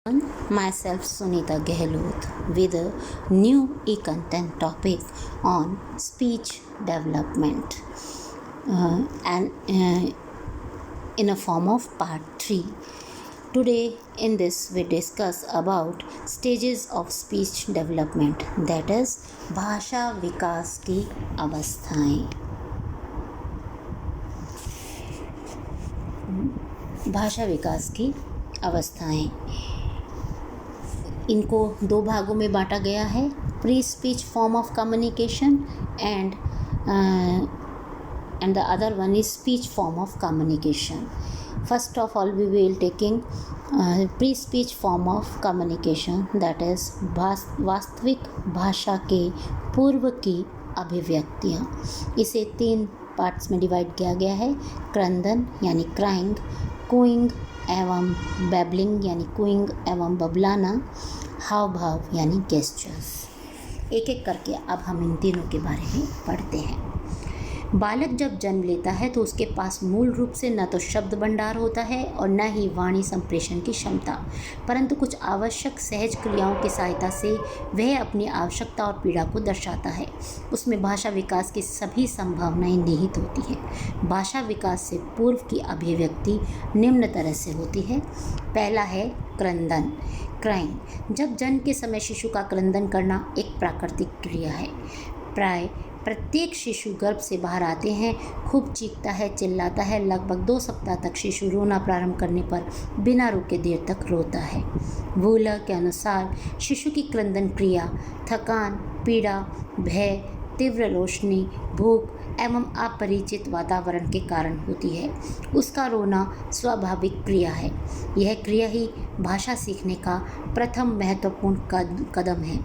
Myself Sunita Gehlot with a new e-content topic on speech development and in a form of part 3. Today in this we discuss about stages of speech development, that is भाषा विकास की अवस्थाएं। भाषा विकास की अवस्थाएं, इनको दो भागों में बांटा गया है, pre speech form of communication and the other one is speech form of communication. First of all, we will taking pre-speech form of communication, that is वास्तविक भाषा के पूर्व की अभिव्यक्तियाँ. इसे 3 पार्ट्स में डिवाइड किया गया है, क्रंदन यानी क्राइंग, कूइंग एवं बैबलिंग यानी कूइंग एवं बबलाना, हाव भाव यानी गेस्चर्स. एक एक करके अब हम इन तीनों के बारे में पढ़ते हैं. बालक जब जन्म लेता है तो उसके पास मूल रूप से न तो शब्द भंडार होता है और न ही वाणी संप्रेषण की क्षमता, परंतु कुछ आवश्यक सहज क्रियाओं की सहायता से वह अपनी आवश्यकता और पीड़ा को दर्शाता है. उसमें भाषा विकास की सभी संभावनाएं निहित होती हैं. भाषा विकास से पूर्व की अभिव्यक्ति निम्न तरह से होती है. पहला है क्रंदन, क्राइंग. जब जन्म के समय शिशु का क्रंदन करना एक प्राकृतिक क्रिया है. प्राय प्रत्येक शिशु गर्भ से बाहर आते हैं खूब चीखता है, चिल्लाता है. लगभग 2 सप्ताह तक शिशु रोना प्रारंभ करने पर बिना रुके देर तक रोता है. वूलर के अनुसार शिशु की क्रंदन क्रिया थकान, पीड़ा, भय, तीव्र रोशनी, भूख एवं अपरिचित वातावरण के कारण होती है. उसका रोना स्वाभाविक क्रिया है. यह क्रिया ही भाषा सीखने का प्रथम महत्वपूर्ण कदम है.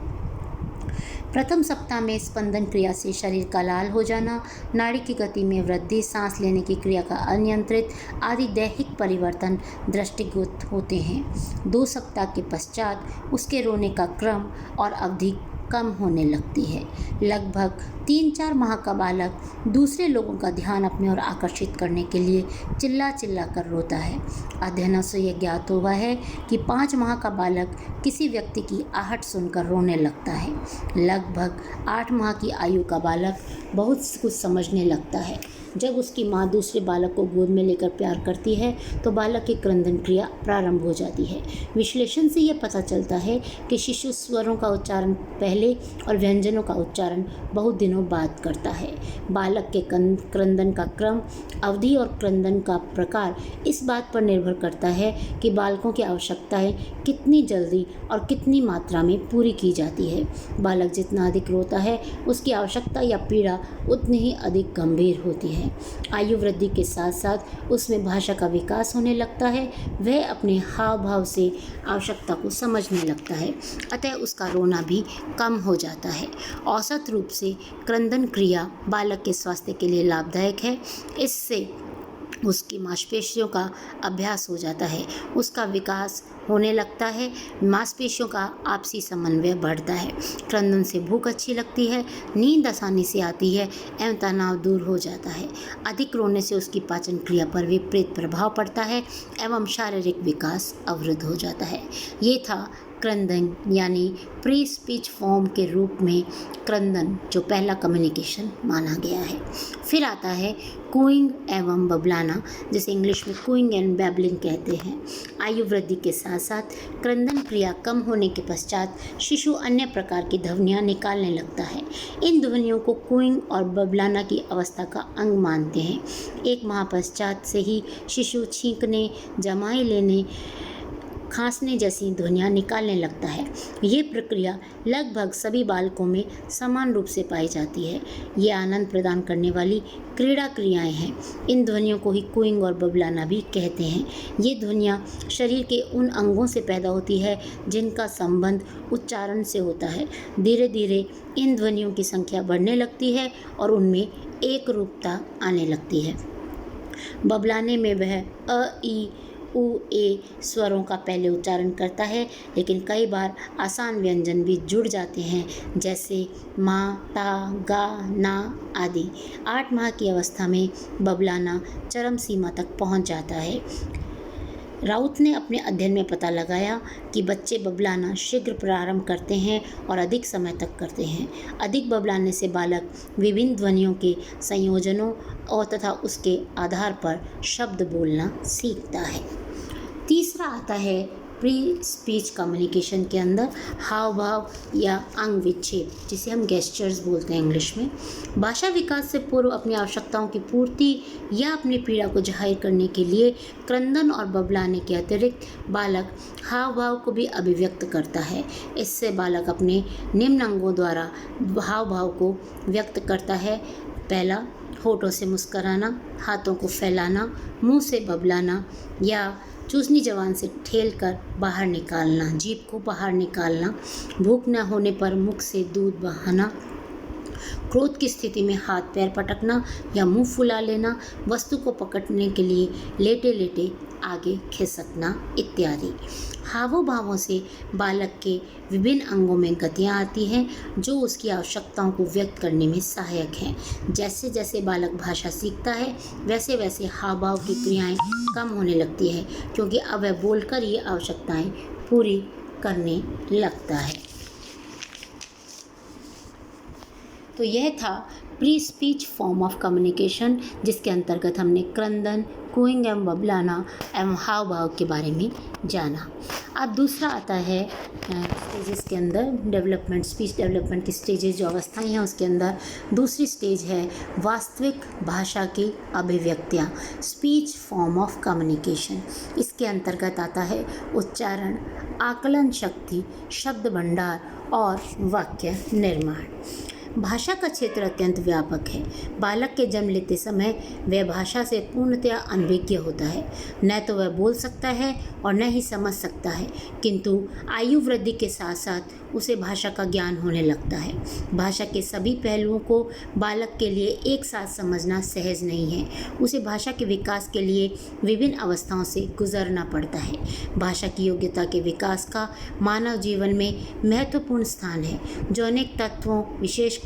प्रथम सप्ताह में स्पंदन क्रिया से शरीर का लाल हो जाना, नाड़ी की गति में वृद्धि, सांस लेने की क्रिया का अनियंत्रित आदि दैहिक परिवर्तन दृष्टिगोचर होते हैं. 2 सप्ताह के पश्चात उसके रोने का क्रम और अवधि कम होने लगती है. लगभग 3-4 माह का बालक दूसरे लोगों का ध्यान अपने ओर आकर्षित करने के लिए चिल्ला चिल्ला कर रोता है. अध्ययनों से यह ज्ञात हुआ है कि 5 माह का बालक किसी व्यक्ति की आहट सुनकर रोने लगता है. लगभग 8 माह की आयु का बालक बहुत कुछ समझने लगता है. जब उसकी माँ दूसरे बालक को गोद में लेकर प्यार करती है तो बालक की क्रंदन क्रिया प्रारंभ हो जाती है. विश्लेषण से यह पता चलता है कि शिशु स्वरों का उच्चारण पहले और व्यंजनों का उच्चारण बहुत दिनों बाद करता है. बालक के क्रंदन का क्रम, अवधि और क्रंदन का प्रकार इस बात पर निर्भर करता है कि बालकों की आवश्यकताएं कितनी जल्दी और कितनी मात्रा में पूरी की जाती है. बालक जितना अधिक रोता है उसकी आवश्यकता या पीड़ा उतनी ही अधिक गंभीर होती है. आयु वृद्धि के साथ साथ उसमें भाषा का विकास होने लगता है. वह अपने हाव भाव से आवश्यकता को समझने लगता है, अतः उसका रोना भी कम हो जाता है. औसत रूप से क्रंदन क्रिया बालक के स्वास्थ्य के लिए लाभदायक है. इससे उसकी मांसपेशियों का अभ्यास हो जाता है, उसका विकास होने लगता है, मांसपेशियों का आपसी समन्वय बढ़ता है. क्रंदन से भूख अच्छी लगती है, नींद आसानी से आती है एवं तनाव दूर हो जाता है. अधिक रोने से उसकी पाचन क्रिया पर विपरीत प्रभाव पड़ता है एवं शारीरिक विकास अवरुद्ध हो जाता है. ये था क्रंदन यानी प्री स्पीच फॉर्म के रूप में क्रंदन, जो पहला कम्युनिकेशन माना गया है. फिर आता है कूइंग एवं बबलाना, जिसे इंग्लिश में कूइंग एंड बैबलिंग कहते हैं. आयु वृद्धि के साथ साथ क्रंदन क्रिया कम होने के पश्चात शिशु अन्य प्रकार की ध्वनियाँ निकालने लगता है. इन ध्वनियों को कूइंग और बबलाना की अवस्था का अंग मानते हैं. 1 माह पश्चात से ही शिशु छींकने, जमाई लेने, खांसने जैसी ध्वनियाँ निकालने लगता है. ये प्रक्रिया लगभग सभी बालकों में समान रूप से पाई जाती है. ये आनंद प्रदान करने वाली क्रीड़ा क्रियाएं हैं. इन ध्वनियों को ही कूइंग और बबलाना भी कहते हैं. ये ध्वनियाँ शरीर के उन अंगों से पैदा होती है जिनका संबंध उच्चारण से होता है. धीरे धीरे इन ध्वनियों की संख्या बढ़ने लगती है और उनमें एक रूपता आने लगती है. बबलाने में वह अ, ई, उ, ए स्वरों का पहले उच्चारण करता है, लेकिन कई बार आसान व्यंजन भी जुड़ जाते हैं, जैसे मा, ता, गा, ना आदि. 8 माह की अवस्था में बबलाना चरम सीमा तक पहुंच जाता है. राउत ने अपने अध्ययन में पता लगाया कि बच्चे बबलाना शीघ्र प्रारंभ करते हैं और अधिक समय तक करते हैं। अधिक बबलाने से बालक विभिन्न ध्वनियों के संयोजनों और तथा उसके आधार पर शब्द बोलना सीखता है। तीसरा आता है प्री स्पीच कम्युनिकेशन के अंदर हाव भाव या अंग विक्षेप, जिसे हम गेस्चर्स बोलते हैं इंग्लिश में। भाषा विकास से पूर्व अपनी आवश्यकताओं की पूर्ति या अपनी पीड़ा को जाहिर करने के लिए क्रंदन और बबलाने के अतिरिक्त बालक हाव भाव को भी अभिव्यक्त करता है। इससे बालक अपने निम्न अंगों द्वारा हाव भाव को व्यक्त करता है। पहला, होठों से मुस्कराना, हाथों को फैलाना, मुंह से बबलाना या चूसनी जबान से ठेल कर बाहर निकालना, जीभ को बाहर निकालना, भूख न होने पर मुख से दूध बहाना, क्रोध की स्थिति में हाथ पैर पटकना या मुंह फुला लेना, वस्तु को पकड़ने के लिए लेटे लेटे आगे खिसकना इत्यादि। हावों भावों से बालक के विभिन्न अंगों में गतियाँ आती हैं जो उसकी आवश्यकताओं को व्यक्त करने में सहायक हैं। जैसे जैसे बालक भाषा सीखता है वैसे वैसे हाव भाव की क्रियाएं कम होने लगती है, क्योंकि अब वह बोलकर ये आवश्यकताएं पूरी करने लगता है। तो यह था pre speech form of communication, जिसके अंतर्गत हमने क्रंदन, कूइंग एवं बबलाना एवं हाव भाव के बारे में जाना। अब दूसरा आता है स्टेजेस के अंदर डेवलपमेंट, स्पीच डेवलपमेंट की स्टेजेस जो अवस्थाएं हैं उसके अंदर दूसरी स्टेज है वास्तविक भाषा की अभिव्यक्तियाँ, स्पीच फॉर्म ऑफ कम्युनिकेशन। इसके अंतर्गत आता है उच्चारण, आकलन शक्ति, शब्द भंडार और वाक्य निर्माण। भाषा का क्षेत्र अत्यंत व्यापक है। बालक के जन्म लेते समय वह भाषा से पूर्णतया अनभिज्ञ होता है। न तो वह बोल सकता है और न ही समझ सकता है, किंतु आयु वृद्धि के साथ साथ उसे भाषा का ज्ञान होने लगता है। भाषा के सभी पहलुओं को बालक के लिए एक साथ समझना सहज नहीं है। उसे भाषा के विकास के लिए विभिन्न अवस्थाओं से गुजरना पड़ता है। भाषा की योग्यता के विकास का मानव जीवन में महत्वपूर्ण स्थान है, जो अनेक तत्वों विशेषकर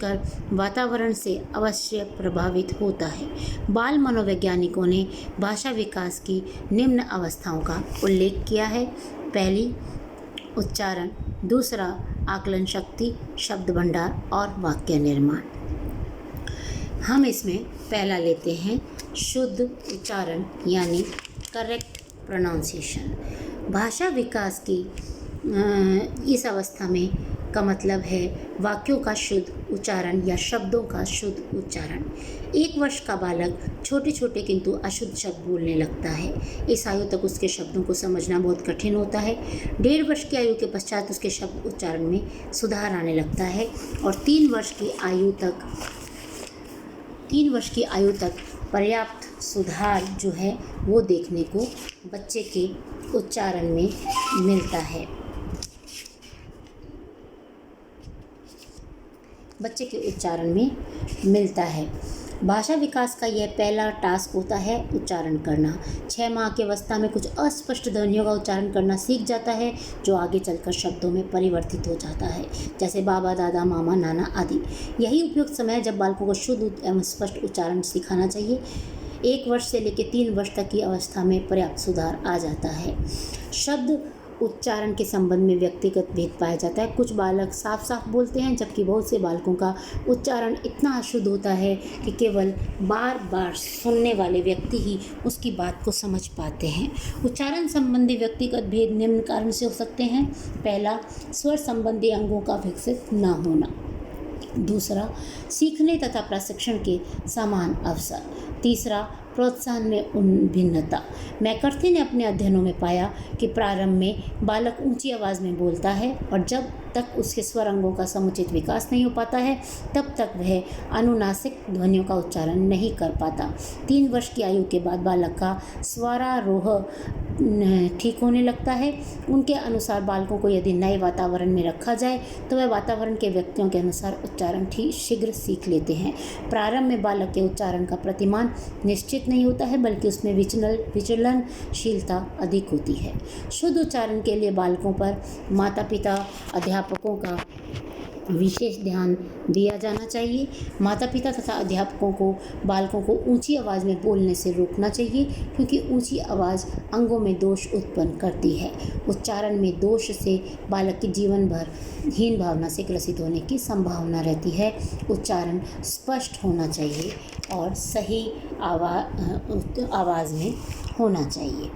वातावरण से अवश्य प्रभावित होता है। बाल मनोवैज्ञानिकों ने भाषा विकास की निम्न अवस्थाओं का उल्लेख किया है। पहली, उच्चारण, दूसरा आकलन शक्ति, शब्द भंडार और वाक्य निर्माण। हम इसमें पहला लेते हैं शुद्ध उच्चारण यानी करेक्ट प्रोनाउंसिएशन। भाषा विकास की इस अवस्था में का मतलब है वाक्यों का शुद्ध उच्चारण या शब्दों का शुद्ध उच्चारण। 1 वर्ष का बालक छोटे छोटे किंतु अशुद्ध शब्द बोलने लगता है। इस आयु तक उसके शब्दों को समझना बहुत कठिन होता है। 1.5 वर्ष की आयु के पश्चात उसके शब्द उच्चारण में सुधार आने लगता है और 3 वर्ष की आयु तक पर्याप्त सुधार जो है वो देखने को बच्चे के उच्चारण में मिलता है। भाषा विकास का यह पहला टास्क होता है उच्चारण करना। 6 माह की अवस्था में कुछ अस्पष्ट ध्वनियों का उच्चारण करना सीख जाता है, जो आगे चलकर शब्दों में परिवर्तित हो जाता है, जैसे बाबा, दादा, मामा, नाना आदि। यही उपयुक्त समय है जब बालकों को शुद्ध एवं स्पष्ट उच्चारण सिखाना चाहिए। 1 वर्ष से लेकर 3 वर्ष तक की अवस्था में पर्याप्त सुधार आ जाता है। शब्द उच्चारण के संबंध में व्यक्तिगत भेद पाया जाता है। कुछ बालक साफ साफ बोलते हैं, जबकि बहुत से बालकों का उच्चारण इतना अशुद्ध होता है कि केवल बार बार सुनने वाले व्यक्ति ही उसकी बात को समझ पाते हैं। उच्चारण संबंधी व्यक्तिगत भेद निम्न कारण से हो सकते हैं। पहला, स्वर संबंधी अंगों का विकसित न होना। दूसरा, सीखने तथा प्रशिक्षण के समान अवसर। तीसरा, प्रोत्साहन में भिन्नता। मैकर्थी ने अपने अध्ययनों में पाया कि प्रारंभ में बालक ऊंची आवाज़ में बोलता है और जब तक उसके स्वर अंगों का समुचित विकास नहीं हो पाता है तब तक वह अनुनासिक ध्वनियों का उच्चारण नहीं कर पाता। 3 वर्ष की आयु के बाद बालक का स्वरारोह ठीक होने लगता है। उनके अनुसार बालकों को यदि नए वातावरण में रखा जाए तो वह वातावरण के व्यक्तियों के अनुसार उच्चारण ठीक शीघ्र सीख लेते हैं। प्रारंभ में बालक के उच्चारण का प्रतिमान निश्चित नहीं होता है, बल्कि उसमें विचलनशीलता अधिक होती है। शुद्ध उच्चारण के लिए बालकों पर माता पिता, अध्यापकों का विशेष ध्यान दिया जाना चाहिए। माता पिता तथा अध्यापकों को बालकों को ऊंची आवाज़ में बोलने से रोकना चाहिए, क्योंकि ऊंची आवाज़ अंगों में दोष उत्पन्न करती है। उच्चारण में दोष से बालक की जीवन भर हीन भावना से ग्रसित होने की संभावना रहती है। उच्चारण स्पष्ट होना चाहिए और सही आवाज़ में होना चाहिए।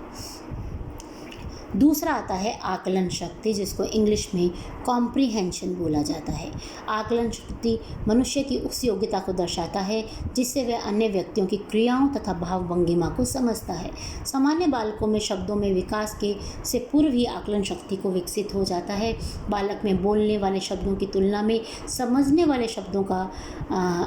दूसरा आता है आकलन शक्ति, जिसको इंग्लिश में कॉम्प्रीहेंशन बोला जाता है। आकलन शक्ति मनुष्य की उस योग्यता को दर्शाता है जिससे वह अन्य व्यक्तियों की क्रियाओं तथा भाव भंगिमा को समझता है। सामान्य बालकों में शब्दों में विकास के से पूर्व ही आकलन शक्ति को विकसित हो जाता है। बालक में बोलने वाले शब्दों की तुलना में समझने वाले शब्दों का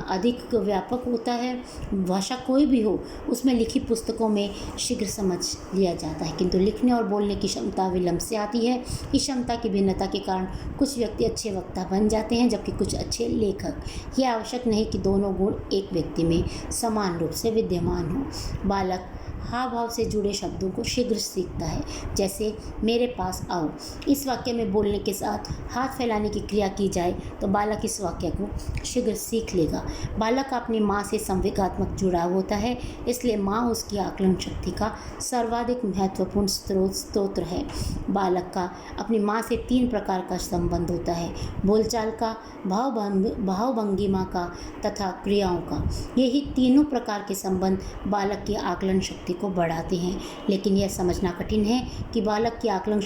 अधिक व्यापक होता है। भाषा कोई भी हो, उसमें लिखी पुस्तकों में शीघ्र समझ लिया जाता है, किंतु लिखने और बोलने की क्षमता विलंब से आती है। इस क्षमता की भिन्नता के कारण कुछ व्यक्ति अच्छे वक्ता बन जाते हैं, जबकि कुछ अच्छे लेखक। यह आवश्यक नहीं कि दोनों गुण एक व्यक्ति में समान रूप से विद्यमान हो। बालक हाव भाव से जुड़े शब्दों को शीघ्र सीखता है, जैसे मेरे पास आओ। इस वाक्य में बोलने के साथ हाथ फैलाने की क्रिया की जाए तो बालक इस वाक्य को शीघ्र सीख लेगा। बालक का अपनी माँ से संवेगात्मक जुड़ाव होता है, इसलिए माँ उसकी आकलन शक्ति का सर्वाधिक महत्वपूर्ण स्रोत है। बालक का अपनी माँ से 3 प्रकार का संबंध होता है: बोलचाल का, भाव भंगिमा का तथा क्रियाओं का। यही तीनों प्रकार के संबंध बालक की आकलन शक्ति को बढ़ाते हैं, लेकिन यह समझना कठिन है कि बालक की आकलन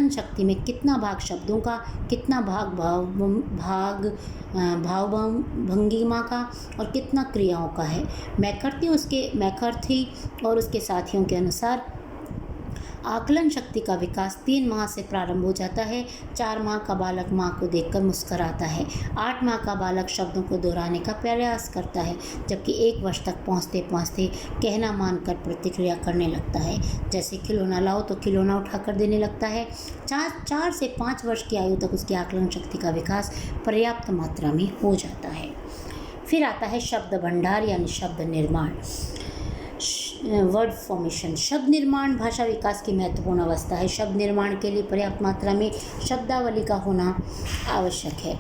शक्ति में कितना भाग शब्दों का, कितना भाग भाव भंगिमा का और कितना क्रियाओं का है। मैकर्थी और उसके साथियों के अनुसार आकलन शक्ति का विकास 3 माह से प्रारंभ हो जाता है। 4 माह का बालक माँ को देखकर मुस्कुराता है। 8 माह का बालक शब्दों को दोहराने का प्रयास करता है, जबकि 1 वर्ष तक पहुँचते पहुँचते कहना मानकर प्रतिक्रिया करने लगता है। जैसे खिलौना लाओ तो खिलौना उठाकर देने लगता है। 4 से 5 वर्ष की आयु तक उसकी आकलन शक्ति का विकास पर्याप्त मात्रा में हो जाता है। फिर आता है शब्द भंडार यानी शब्द निर्माण, वर्ड फॉर्मेशन। शब्द निर्माण भाषा विकास की महत्वपूर्ण अवस्था है। शब्द निर्माण के लिए पर्याप्त मात्रा में शब्दावली का होना आवश्यक है।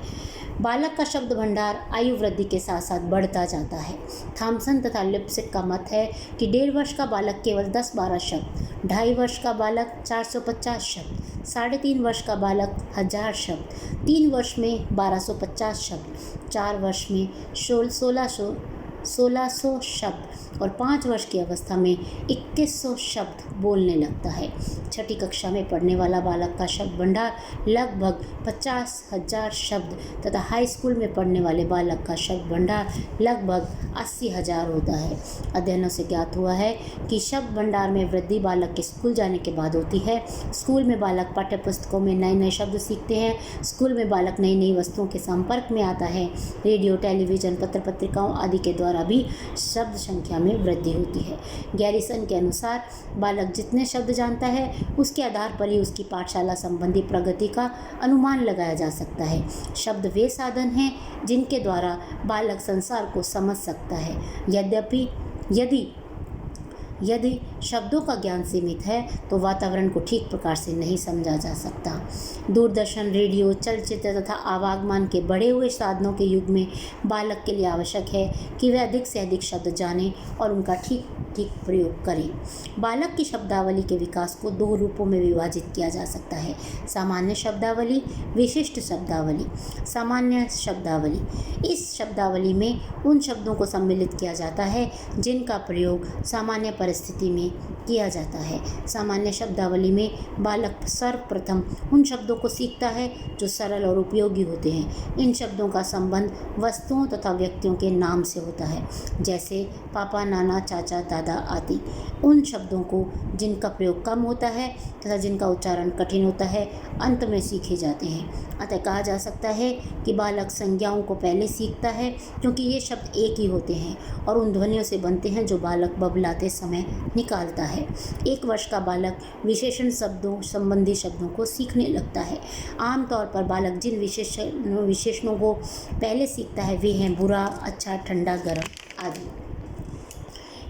बालक का शब्द भंडार आयु वृद्धि के साथ साथ बढ़ता जाता है। थॉमसन तथा लिप्सिक का मत है कि 1.5 वर्ष का बालक केवल 10-12 शब्द, 2.5 वर्ष का बालक 450 शब्द, 3.5 वर्ष का बालक 1000 शब्द, 3 वर्ष में 1250 शब्द, 4 वर्ष में 1600 शब्द और 5 वर्ष की अवस्था में 2100 शब्द बोलने लगता है। 6ठी कक्षा में पढ़ने वाला बालक का शब्द भंडार लगभग 50,000 शब्द तथा हाई स्कूल में पढ़ने वाले बालक का शब्द भंडार लगभग 80,000 होता है। अध्ययनों से ज्ञात हुआ है कि शब्द भंडार में वृद्धि बालक के स्कूल जाने के बाद होती है। स्कूल में बालक पाठ्य पुस्तकों में नए नए शब्द सीखते हैं। स्कूल में बालक नई नई वस्तुओं के संपर्क में आता है। रेडियो, टेलीविज़न, पत्र पत्रिकाओं आदि के द्वारा भी शब्द संख्या में वृद्धि होती है। गैरिसन के अनुसार बालक जितने शब्द जानता है उसके आधार पर ही उसकी पाठशाला संबंधी प्रगति का अनुमान लगाया जा सकता है। शब्द वे साधन हैं जिनके द्वारा बालक संसार को समझ सकता है। यदि शब्दों का ज्ञान सीमित है तो वातावरण को ठीक प्रकार से नहीं समझा जा सकता। दूरदर्शन, रेडियो, चलचित्र तथा आवागमन के बढ़े हुए साधनों के युग में बालक के लिए आवश्यक है कि वह अधिक से अधिक शब्द जाने और उनका ठीक प्रयोग करें। बालक की शब्दावली के विकास को 2 रूपों में विभाजित किया जा सकता है: सामान्य शब्दावली, विशिष्ट शब्दावली। सामान्य शब्दावली, इस शब्दावली में उन शब्दों को सम्मिलित किया जाता है जिनका प्रयोग सामान्य परिस्थिति में किया जाता है। सामान्य शब्दावली में बालक सर्वप्रथम उन शब्दों को सीखता है जो सरल और उपयोगी होते हैं। इन शब्दों का संबंध वस्तुओं तथा व्यक्तियों के नाम से होता है, जैसे पापा, नाना, चाचा, दादा आदि। उन शब्दों को जिनका प्रयोग कम होता है तथा जिनका उच्चारण कठिन होता है अंत में सीखे जाते हैं। अतः कहा जा सकता है कि बालक संज्ञाओं को पहले सीखता है, क्योंकि ये शब्द एक ही होते हैं और उन ध्वनियों से बनते हैं जो बालक बबलाते समय निकालता है। 1 वर्ष का बालक विशेषण संबंधी शब्दों को सीखने लगता है। आमतौर पर बालक जिन विशेषणों को पहले सीखता है वे हैं बुरा, अच्छा, ठंडा, गर्म आदि।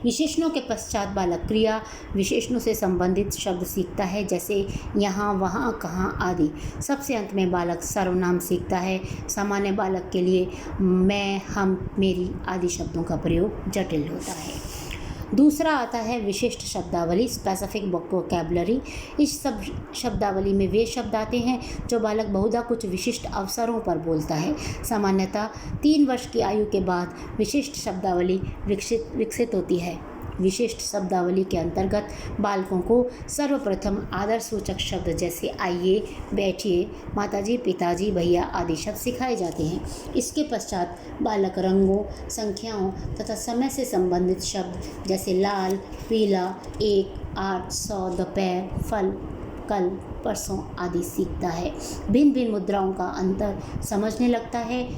विशेषणों के पश्चात बालक क्रिया विशेषणों से संबंधित शब्द सीखता है, जैसे यहाँ, वहाँ, कहाँ आदि। सबसे अंत में बालक सर्वनाम सीखता है। सामान्य बालक के लिए मैं, हम, मेरी आदि शब्दों का प्रयोग जटिल होता है। दूसरा आता है विशिष्ट शब्दावली, स्पेसिफिक वोकैबुलरी। इस सब शब्दावली में वे शब्द आते हैं जो बालक बहुधा कुछ विशिष्ट अवसरों पर बोलता है। सामान्यतः 3 वर्ष की आयु के बाद विशिष्ट शब्दावली विकसित होती है। विशिष्ट शब्दावली के अंतर्गत बालकों को सर्वप्रथम आदर सूचक शब्द जैसे आइए, बैठिए, माताजी, पिताजी, भैया आदि शब्द सिखाए जाते हैं। इसके पश्चात बालक रंगों, संख्याओं तथा समय से संबंधित शब्द जैसे लाल, पीला, 1, 8, 100, दोपहर, फल, कल, परसों आदि सीखता है। भिन्न भिन्न मुद्राओं का अंतर समझने लगता है।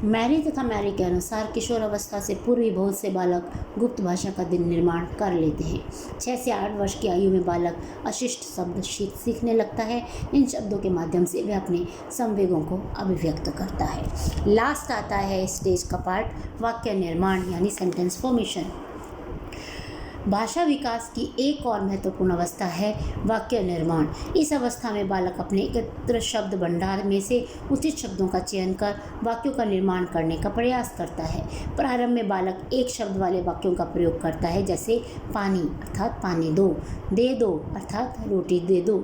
मैरी तथा मैरी के अनुसार किशोर अवस्था से पूर्व ही बहुत से बालक गुप्त भाषा का दिन निर्माण कर लेते हैं। 6 से 8 वर्ष की आयु में बालक अशिष्ट शब्द सीखने लगता है। इन शब्दों के माध्यम से वह अपने संवेगों को अभिव्यक्त करता है। लास्ट आता है स्टेज का पार्ट, वाक्य निर्माण यानी सेंटेंस फॉर्मेशन। भाषा विकास की एक और महत्वपूर्ण अवस्था है वाक्य निर्माण। इस अवस्था में बालक अपने एकत्र शब्द भंडार में से उचित शब्दों का चयन कर वाक्यों का निर्माण करने का प्रयास करता है। प्रारंभ में बालक एक शब्द वाले वाक्यों का प्रयोग करता है, जैसे पानी अर्थात पानी दो, दे दो अर्थात रोटी दे दो।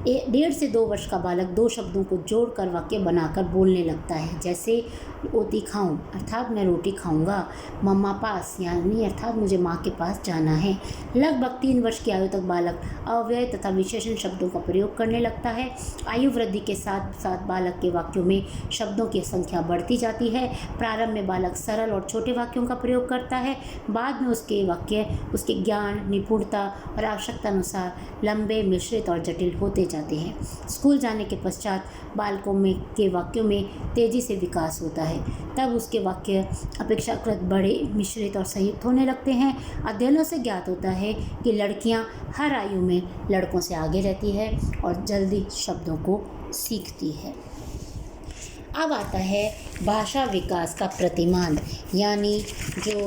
1.5 से 2 वर्ष का बालक 2 शब्दों को जोड़कर वाक्य बनाकर बोलने लगता है, जैसे रोटी खाऊं अर्थात मैं रोटी खाऊंगा, मम्मा पास यानी अर्थात मुझे माँ के पास जाना है। लगभग 3 वर्ष की आयु तक बालक अव्यय तथा विशेषण शब्दों का प्रयोग करने लगता है। आयु वृद्धि के साथ साथ बालक के वाक्यों में शब्दों की संख्या बढ़ती जाती है। प्रारंभ में बालक सरल और छोटे वाक्यों का प्रयोग करता है, बाद में उसके वाक्य उसके ज्ञान, निपुणता और आवश्यकता अनुसार लंबे, मिश्रित और जटिल होते जाते हैं। स्कूल जाने के पश्चात बालकों के वाक्यों में तेजी से विकास होता है। तब उसके वाक्य अपेक्षाकृत बड़े, मिश्रित और संयुक्त होने लगते हैं। अध्ययनों से ज्ञात होता है कि लड़कियां हर आयु में लड़कों से आगे रहती है और जल्दी शब्दों को सीखती है। अब आता है भाषा विकास का प्रतिमान, यानी जो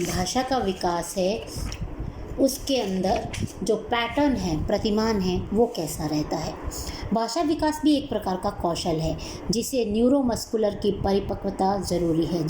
भाषा का विकास है उसके अंदर जो पैटर्न है, प्रतिमान है, वो कैसा रहता है। भाषा विकास भी एक प्रकार का कौशल है जिसे न्यूरोमस्कुलर की परिपक्वता ज़रूरी है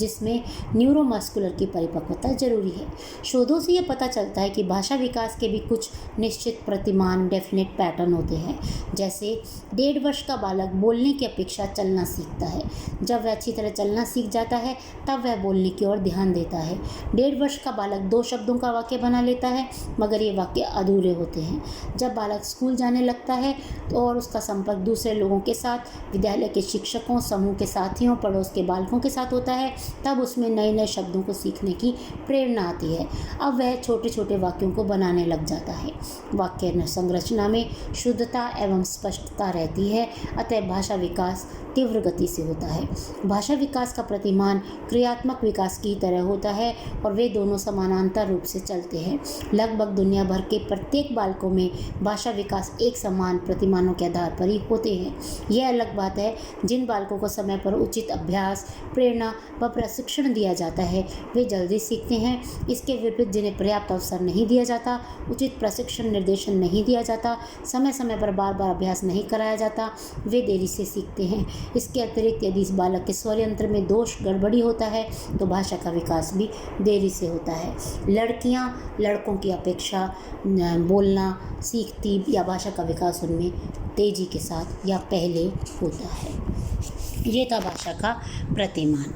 ज़रूरी है। शोधों से ये पता चलता है कि भाषा विकास के भी कुछ निश्चित प्रतिमान, डेफिनेट पैटर्न होते हैं। जैसे 1.5 वर्ष का बालक बोलने की अपेक्षा चलना सीखता है। जब वह अच्छी तरह चलना सीख जाता है तब वह बोलने की ओर ध्यान देता है। 1.5 वर्ष का बालक 2 शब्दों का वाक्य बना लेता है, मगर ये वाक्य अधूरे होते हैं। जब बालक स्कूल जाने लगता है तो और उसका संपर्क दूसरे लोगों के साथ, विद्यालय के शिक्षकों, समूह के साथियों, पड़ोस के बालकों के साथ होता है, तब उसमें नए नए शब्दों को सीखने की प्रेरणा आती है। अब वह छोटे छोटे वाक्यों को बनाने लग जाता है। वाक्य संरचना में शुद्धता एवं स्पष्टता रहती है, अतः भाषा विकास तीव्र गति से होता है। भाषा विकास का प्रतिमान क्रियात्मक विकास की तरह होता है और वे दोनों समानांतर रूप से चलते हैं। लगभग दुनिया भर के प्रत्येक बालकों में भाषा विकास एक समान प्रतिमानों के आधार पर ही होते हैं। यह अलग बात है जिन बालकों को समय पर उचित अभ्यास, प्रेरणा व प्रशिक्षण दिया जाता है वे जल्दी सीखते हैं। इसके विपरीत जिन्हें पर्याप्त अवसर नहीं दिया जाता, उचित प्रशिक्षण निर्देशन नहीं दिया जाता, समय समय पर बार बार अभ्यास नहीं कराया जाता, वे देरी से सीखते हैं। इसके अतिरिक्त यदि इस बालक के स्वर यंत्र में दोष, गड़बड़ी होता है तो भाषा का विकास भी देरी से होता है। लड़कियां लड़कों की अपेक्षा बोलना सीखती या भाषा का विकास उनमें तेजी के साथ या पहले होता है। ये था भाषा का प्रतिमान।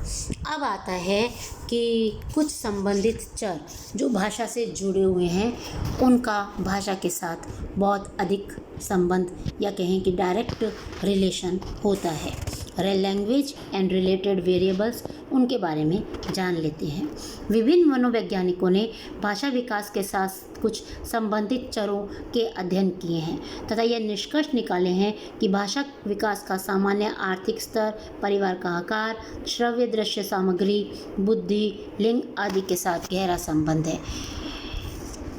अब आता है कि कुछ संबंधित चर जो भाषा से जुड़े हुए हैं उनका भाषा के साथ बहुत अधिक संबंध या कहें कि डायरेक्ट रिलेशन होता है। लैंग्वेज एंड रिलेटेड वेरिएबल्स, उनके बारे में जान लेते हैं। विभिन्न मनोवैज्ञानिकों ने भाषा विकास के साथ कुछ संबंधित चरों के अध्ययन किए हैं तथा यह निष्कर्ष निकाले हैं कि भाषा विकास का सामान्य आर्थिक स्तर, परिवार का आकार, श्रव्य दृश्य सामग्री, बुद्धि, लिंग आदि के साथ गहरा संबंध है।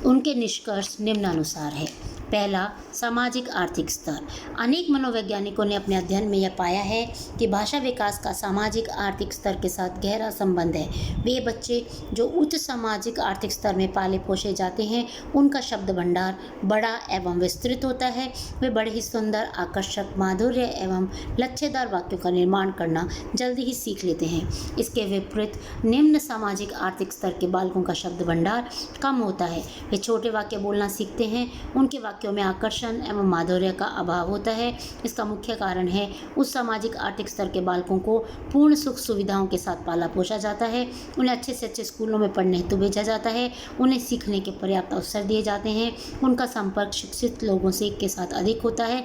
उनके निष्कर्ष निम्नानुसार है। पहला, सामाजिक आर्थिक स्तर। अनेक मनोवैज्ञानिकों ने अपने अध्ययन में यह पाया है कि भाषा विकास का सामाजिक आर्थिक स्तर के साथ गहरा संबंध है। वे बच्चे जो उच्च सामाजिक आर्थिक स्तर में पाले पोसे जाते हैं, उनका शब्द भंडार बड़ा एवं विस्तृत होता है। वे बड़े ही सुंदर, आकर्षक, माधुर्य एवं लच्छेदार वाक्यों का निर्माण करना जल्दी ही सीख लेते हैं। इसके विपरीत निम्न सामाजिक आर्थिक स्तर के बालकों का शब्द भंडार कम होता है। वे छोटे वाक्य बोलना सीखते हैं, उनके वाक्यों में आकर्षण एवं माधुर्य का अभाव होता है। इसका मुख्य कारण है उस सामाजिक आर्थिक स्तर के बालकों को पूर्ण सुख सुविधाओं के साथ पाला पोसा जाता है। उन्हें अच्छे से अच्छे स्कूलों में पढ़ने हेतु भेजा जाता है। उन्हें सीखने के पर्याप्त अवसर दिए जाते हैं। उनका संपर्क शिक्षित लोगों से के साथ अधिक होता है,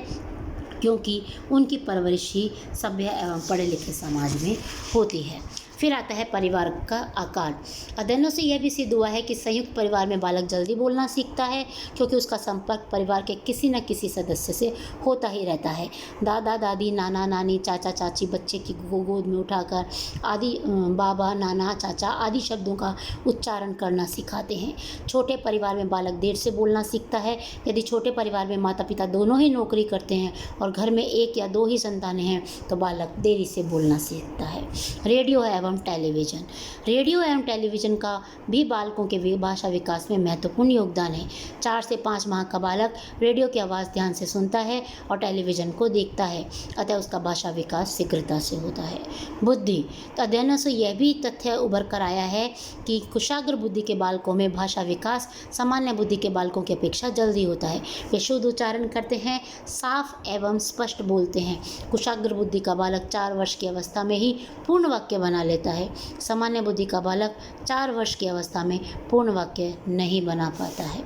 क्योंकि उनकी परवरिश ही सभ्य एवं पढ़े लिखे समाज में होती है। फिर आता है परिवार का आकार। अध्ययनों से यह भी सिद्ध हुआ है कि संयुक्त परिवार में बालक जल्दी बोलना सीखता है, क्योंकि उसका संपर्क परिवार के किसी न किसी सदस्य से होता ही रहता है। दादा दादी, नाना नानी, चाचा चाची बच्चे की गोद में उठाकर आदि बाबा, नाना, चाचा आदि शब्दों का उच्चारण करना सिखाते हैं। छोटे परिवार में बालक देर से बोलना सीखता है। यदि छोटे परिवार में माता पिता दोनों ही नौकरी करते हैं और घर में एक या दो ही संतानें हैं, तो बालक देरी से बोलना सीखता है। रेडियो एवं टेलीविज़न। रेडियो एवं टेलीविज़न का भी बालकों के भाषा विकास में महत्वपूर्ण योगदान है। 4 से 5 माह का बालक रेडियो की आवाज़ ध्यान से सुनता है और टेलीविज़न को देखता है, अतः उसका भाषा विकास शीघ्रता से होता है। बुद्धि। तो अध्ययनों से यह भी तथ्य उभर कर आया है कि कुशाग्र बुद्धि के बालकों में भाषा विकास सामान्य बुद्धि के बालकों की अपेक्षा जल्दी होता है। वे शुद्ध उच्चारण करते हैं, साफ एवं स्पष्ट बोलते हैं। कुशाग्र बुद्धि का बालक 4 वर्ष की अवस्था में ही पूर्ण वाक्य बना लेता है। सामान्य बुद्धि का बालक 4 वर्ष की अवस्था में पूर्ण वाक्य नहीं बना पाता है।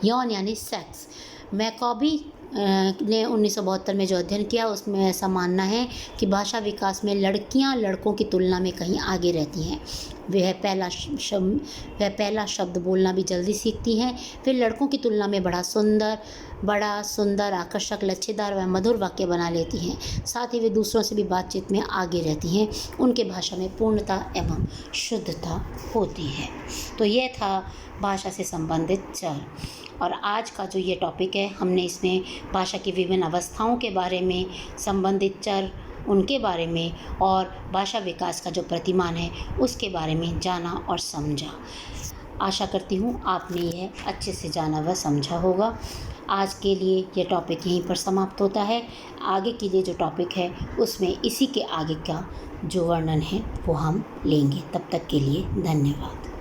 यौन यानी सेक्स। मैकॉबी ने 1972 में जो अध्ययन किया, उसमें ऐसा मानना है कि भाषा विकास में लड़कियां लड़कों की तुलना में कहीं आगे रहती हैं। वह पहला शब्द बोलना भी जल्दी सीखती हैं। फिर लड़कों की तुलना में बड़ा सुंदर, आकर्षक, लच्छेदार व मधुर वाक्य बना लेती हैं। साथ ही वे दूसरों से भी बातचीत में आगे रहती हैं। उनके भाषा में पूर्णता एवं शुद्धता होती है। तो यह था भाषा से संबंधित चर। और आज का जो ये टॉपिक है, हमने इसमें भाषा की विभिन्न अवस्थाओं के बारे में, संबंधित चर उनके बारे में और भाषा विकास का जो प्रतिमान है उसके बारे में जाना और समझा। आशा करती हूँ आपने यह अच्छे से जाना व समझा होगा। आज के लिए ये टॉपिक यहीं पर समाप्त होता है। आगे के लिए जो टॉपिक है उसमें इसी के आगे का जो वर्णन है वो हम लेंगे। तब तक के लिए धन्यवाद।